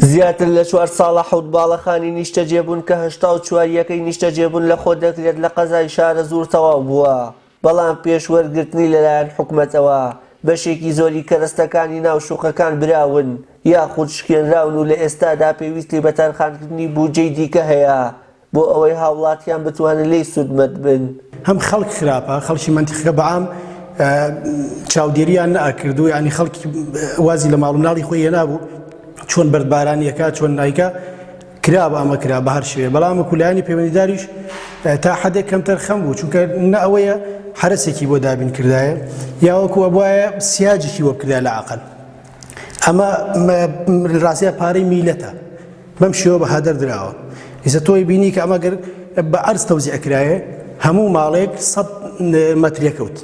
زیاتر لە 4 ساڵە حەوت باڵەخانی نیشتەجێبوون کە 84یەکەی نیشتەجێبوون لە خۆ دەکرێت لە قەزای شارە زوور تەواو بووە، بەڵام پێشوەرگرتنی لەلایەن حکومەتەوە بەشێکی زۆری کەرەستەکانی ناو شوقەکان براون یاخود شکێنراون و لە ئێستادا پێویستی بە تەرخانکردنی بودجەی دیکە هەیە بۆ ئەوەی هاوڵاتیان بتوانن لێی سوودمەند بن. هەم خەڵک خراپە، خەڵکی منتیخەکە بەعام چاودێریان نەکردو، ینی خەڵکی وازی لە ماڵ و مناڵی خۆی هێنابوو چۆن بەردبارانیەکە چۆن نایکە کرا بە ئەمە کرا بە هەر شوێ، بەڵام کولایانی پەیوەندیداریش تا حدێک کەمتر خەم بوو، چونکە نە ئەوەیە حرەسێکی بۆ دابین کردایە یاوەکو وایە سیاجێکی وە کردا لە عەقل. ئەمە ڕاستیە پارەی میلەتە، بەم شێوە بەهادەر دراوە. ئێستا تۆی بینی کە ئەمە گەر بە عەرز تەوزیع کرایە هەموو ماڵێک 100 مەترێکەوت،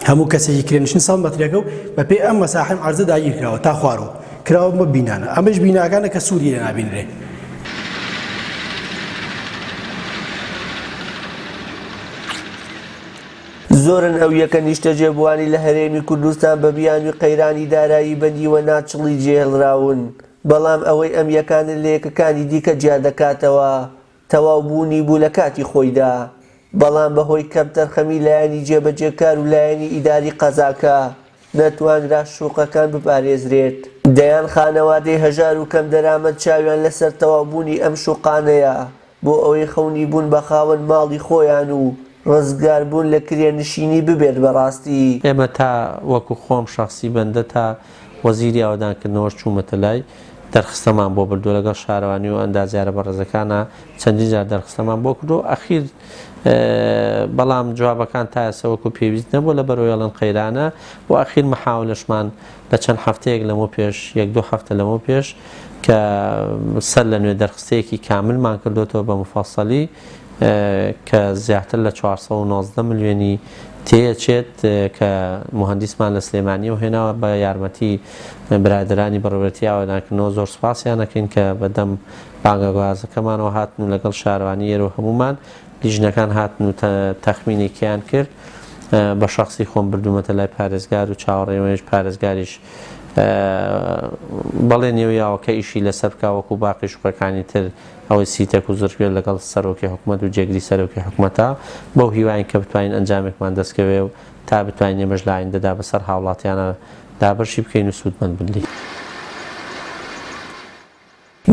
هەموو کەسێکی کرێنشین 100 مەترێکەوت بە پێی ئەم مەساحەم عەرزە داگیر کراوە تا خوارەوە کراوە بە بینانە، ئەمەش بیناکانە کە سووری لێ نابینرێ. زۆرن ئەو یەکە نیشتەجێبووانی لە هەرێمی کوردستان بە بیانی قەیرانی دارایی بەندیوە ناچڵی جێهێڵراون، بەڵام ئەوەی ئەم یەکانە لە یەکەکانی دیکە جیا دەکاتەوە تەواوبوونی بوو لە کاتی خۆیدا، بەڵام بەهۆی کەم تەرخەمی لایەنی جێبەجێکار و لایەنی ئیداری قەزاکە نەتوانرا شوقەکان بپارێزرێت. دەیان خانەوادەی هەژار و کەم دەرامەت چاویان لەسەر تەواوبوونی ئەم شوقانەیە بۆ ئەوەی خەونی بوون بە خاوەن ماڵی خۆیان و ڕزگار بوون لە کرێنشینی ببێت. بەڕاستی ئێمە تا وەکو خۆم شخصی بەندە تا وەزیری ئاوادانکردنەوەش چوومەتە لای دەرخستەمان بۆ بردو لەگەڵ شارەوانی و ئەندازیارە بەڕێزەکانە چەندین جار دەرخستەمان بۆ کردو ئەخیر، بەڵام جوابەکان تا ئێستا وەکو پێویست نەبوو لە بەرەوەیەڵەن قەیرانە و ئەخیر مەحاولەشمان لە چەند هەفتەیەک لەمەوە پێش 1-2 هەفتە لەمەوە پێش کە سەر لە نوێ دەرخستەیەکی کاملمان کردوتەوە بە مفەسەلی کە زیاتر لە 419 ملیۆنی تێچێت کە مهندسمان لە سلێمانی و هێناوە بە یارمەتی برادرانی بەڕێوەتی ئاوادانکردنەوە. زۆر سوپاسیان دەکەین کە بەدەم بانگەگوازەکەمانەوە هاتن و لەگەڵ شارەوانی ئێرە هەمومان لیژنەکان هاتن و تەخمینێکیان کرد. بە شخصی خۆم بردوومەتە لای پارێزگار و چاوەڕێوەیەش پارێزگاریش بەڵێ نێویاوەکە ئیشی لەسەر بکا وەکو باقی شوقەکانی تر ئەوەی سیتێک و زرگوێت لەگەڵ سەرۆکی حکوومەت و جێگری سەرۆکی حکوومەتە بەو هیواین کە بتوانین ئەنجامێکمان دەستکەوێ و تا بتوانین ئێمەش لە ئایندەدا بەسەر هاوڵاتیانە دابەشی بکەین و سوودمەند بندی.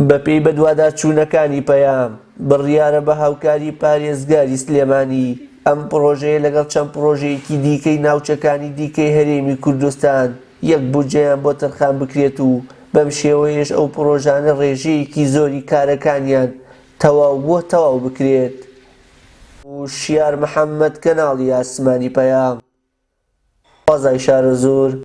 بەپێی بەدوادارچوونەکانی پەیام بڕیارە بە هاوکاری پارێزگاری سلێمانی ئەم پرۆژەیە لەگەڵ چەند پرۆژەیەکی دیکەی ناوچەکانی دیکەی هەرێمی کوردستان یەک بودجەیان بۆ تەرخان بکرێت و بەم شێوەیەش ئەو پرۆژانە ڕێژەیەکی زۆری کارەکانیان تەواو بکرێت. شیار محەممەد، کەناڵی ئاسمانی پەیام، قەزای شارە زۆر.